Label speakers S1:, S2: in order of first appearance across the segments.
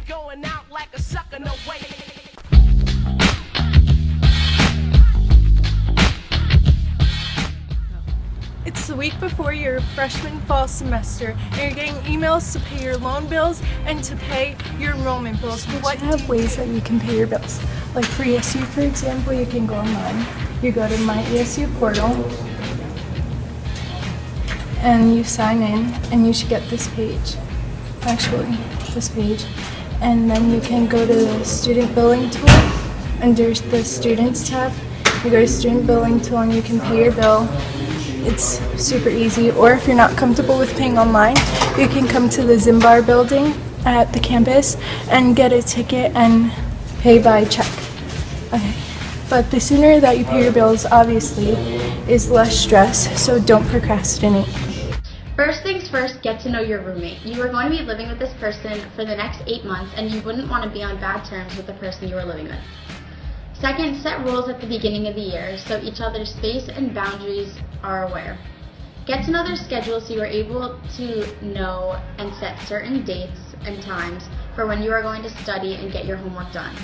S1: going out like a sucker, no way.
S2: It's the week before your freshman fall semester, and you're getting emails to pay your loan bills and to pay your enrollment bills.
S3: What you have ways that you can pay your bills. Like for ESU, for example, you can go online. You go to My ESU portal, and you sign in, and you should get this page. Actually, this page. And then you can go to the student billing tool under the students tab. You go to student billing tool and you can pay your bill. It's super easy. Or if you're not comfortable with paying online, you can come to the Zimbar building at the campus and get a ticket and pay by check. Okay. But the sooner that you pay your bills, obviously, is less stress, so don't procrastinate.
S4: First things first, get to know your roommate. You are going to be living with this person for the next 8 months, and you wouldn't want to be on bad terms with the person you are living with. Second, set rules at the beginning of the year so each other's space and boundaries are aware. Get to know their schedule so you are able to know and set certain dates and times for when you are going to study and get your homework done.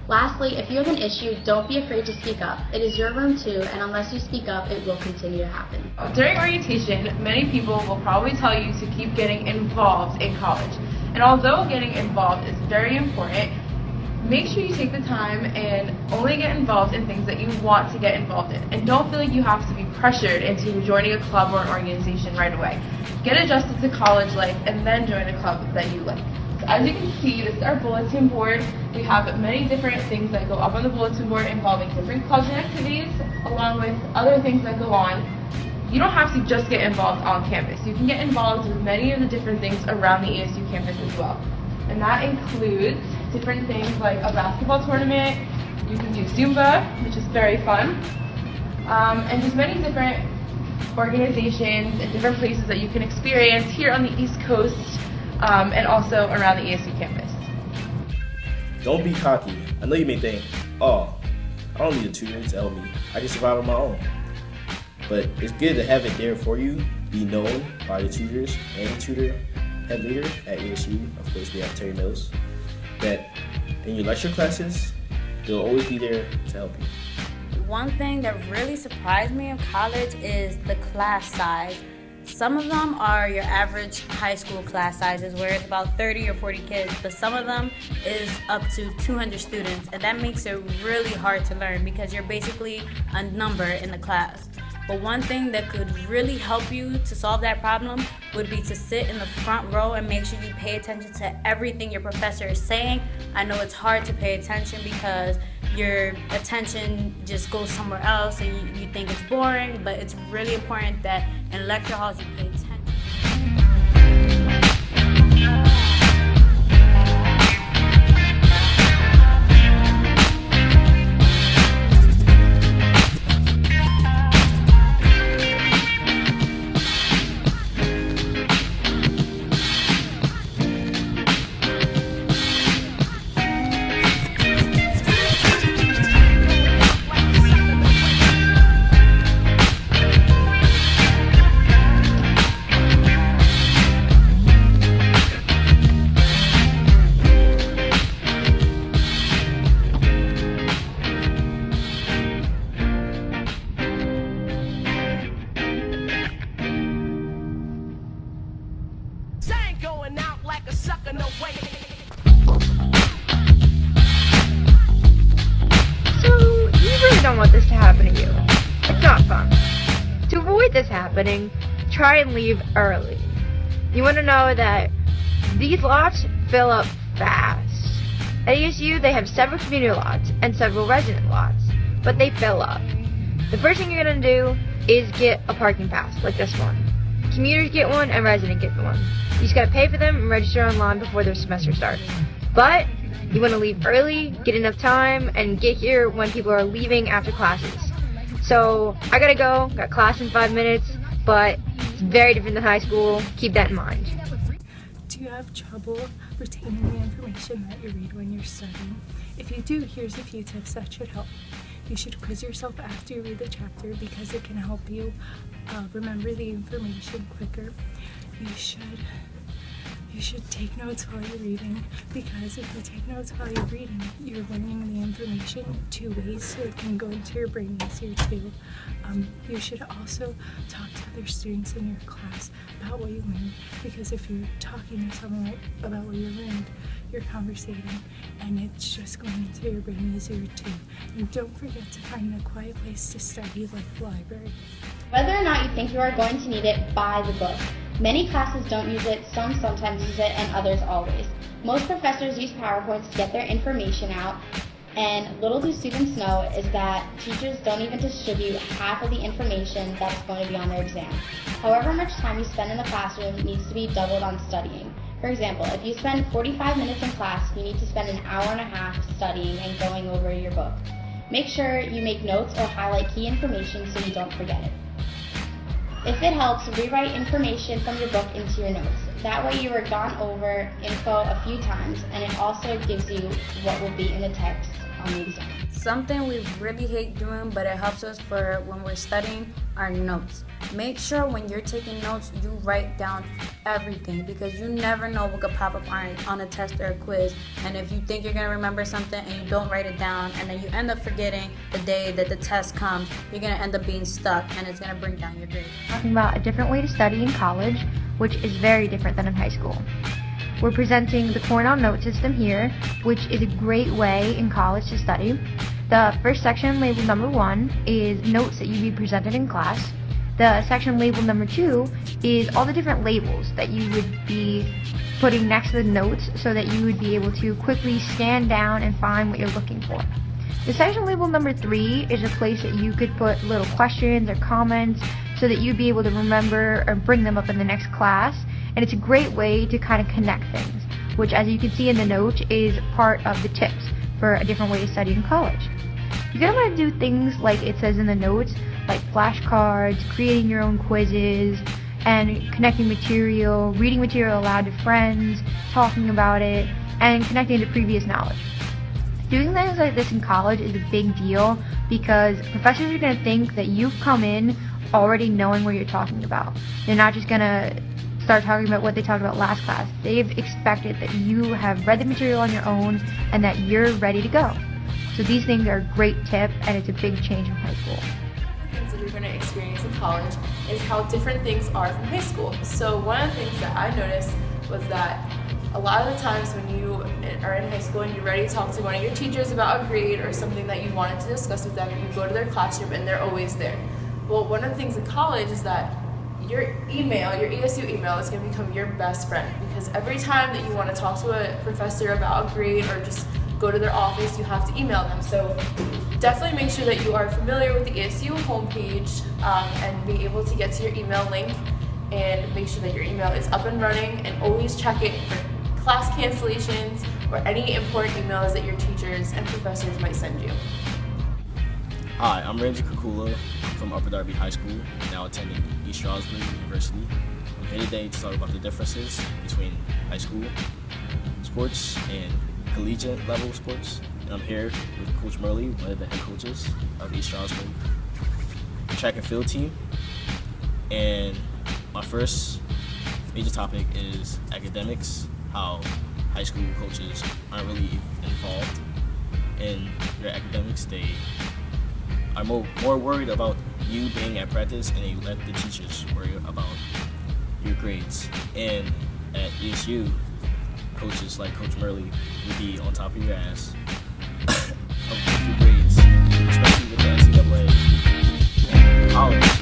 S4: Lastly, if you have an issue, don't be afraid to speak up. It is your room too, and unless you speak up, it will continue to happen.
S5: During orientation, many people will probably tell you to keep getting involved in college. And although getting involved is very important, make sure you take the time and only get involved in things that you want to get involved in. And don't feel like you have to be pressured into joining a club or an organization right away. Get adjusted to college life and then join a club that you like. So as you can see, this is our bulletin board. We have many different things that go up on the bulletin board involving different clubs and activities, along with other things that go on. You don't have to just get involved on campus. You can get involved with many of the different things around the ESU campus as well. And that includes different things like a basketball tournament. You can do Zumba, which is very fun, and just many different organizations and different places that you can experience here on the East Coast and also around the ESU campus.
S6: Don't be cocky. I know you may think, oh, I don't need a tutor to help me. I can survive on my own. But it's good to have it there for you, be known by the tutors and the tutor head leader at ESU. Of course, we have Terry Mills. That in your lecture classes, they'll always be there to help you.
S7: One thing that really surprised me in college is the class size. Some of them are your average high school class sizes where it's about 30 or 40 kids, but some of them is up to 200 students, and that makes it really hard to learn because you're basically a number in the class. But one thing that could really help you to solve that problem would be to sit in the front row and make sure you pay attention to everything your professor is saying. I know it's hard to pay attention because your attention just goes somewhere else and you think it's boring, but it's really important that in lecture halls you pay attention.
S1: Going out like a sucker, no way.
S8: So, you really don't want this to happen to you. It's not fun. To avoid this happening, try and leave early. You want to know that these lots fill up fast. At ESU, they have several community lots and several resident lots, but they fill up. The first thing you're going to do is get a parking pass, like this one. Commuters get one and residents get one. You just gotta pay for them and register online before their semester starts. But you want to leave early, get enough time, and get here when people are leaving after classes. So I gotta go, got class in 5 minutes, but it's very different than high school. Keep that in mind.
S3: Do you have trouble retaining the information that you read when you're studying? If you do, here's a few tips that should help. You should quiz yourself after you read the chapter because it can help you remember the information quicker. You
S2: You should take notes while you're reading, because if you take notes while you're reading, you're learning the information 2 ways, so it can go into your brain easier too. You should also talk to other students in your class about what you learned, because if you're talking to someone about what you learned, you're conversating, and it's just going into your brain easier too. And don't forget to find a quiet place to study, like the library.
S4: Whether or not you think you are going to need it, buy the book. Many classes don't use it, some sometimes use it, and others always. Most professors use PowerPoints to get their information out, and little do students know is that teachers don't even distribute half of the information that's going to be on their exam. However much time you spend in the classroom needs to be doubled on studying. For example, if you spend 45 minutes in class, you need to spend an hour and a half studying and going over your book. Make sure you make notes or highlight key information so you don't forget it. If it helps, rewrite information from your book into your notes. That way you are gone over info a few times, and it also gives you what will be in the text on the exam.
S7: Something we really hate doing, but it helps us for when we're studying, are notes. Make sure when you're taking notes, you write down everything, because you never know what could pop up on a test or a quiz. And if you think you're going to remember something and you don't write it down, and then you end up forgetting the day that the test comes, you're going to end up being stuck, and it's going to bring down your grade.
S8: Talking about a different way to study in college, which is very different than in high school. We're presenting the Cornell Note System here, which is a great way in college to study. The first section, labeled number 1, is notes that you'd be presented in class. The section labeled number 2 is all the different labels that you would be putting next to the notes so that you would be able to quickly scan down and find what you're looking for. The section labeled number 3 is a place that you could put little questions or comments so that you'd be able to remember or bring them up in the next class. And it's a great way to kind of connect things, which, as you can see in the note, is part of the tips for a different way to study in college. You're going to want to do things like it says in the notes, like flashcards, creating your own quizzes, and connecting material, reading material aloud to friends, talking about it, and connecting to previous knowledge. Doing things like this in college is a big deal because professors are going to think that you've come in already knowing what you're talking about. They're not just going to start talking about what they talked about last class. They've expected that you have read the material on your own and that you're ready to go. So these things are a great tip, and it's a big change from high school.
S9: Things that you're going to experience in college is how different things are from high school. So one of the things that I noticed was that a lot of the times when you are in high school and you're ready to talk to one of your teachers about a grade or something that you wanted to discuss with them, you go to their classroom and they're always there. Well, one of the things in college is that your email, your ESU email, is going to become your best friend, because every time that you want to talk to a professor about a grade or just go to their office, you have to email them. So definitely make sure that you are familiar with the ESU homepage and be able to get to your email link, and make sure that your email is up and running, and always check it for class cancellations or any important emails that your teachers and professors might send you.
S6: Hi, I'm Ramsey Kukula from Upper Darby High School, now attending East Stroudsburg University. I'm here today to talk about the differences between high school sports and collegiate level sports. And I'm here with Coach Murley, one of the head coaches of East Stroudsburg track and field team. And my first major topic is academics, how high school coaches aren't really involved in your academics. They are more worried about you being at practice, and they let the teachers worry about your grades. And at ESU, coaches like Coach Murley would be on top of your ass of your grades, especially with the NCAA college.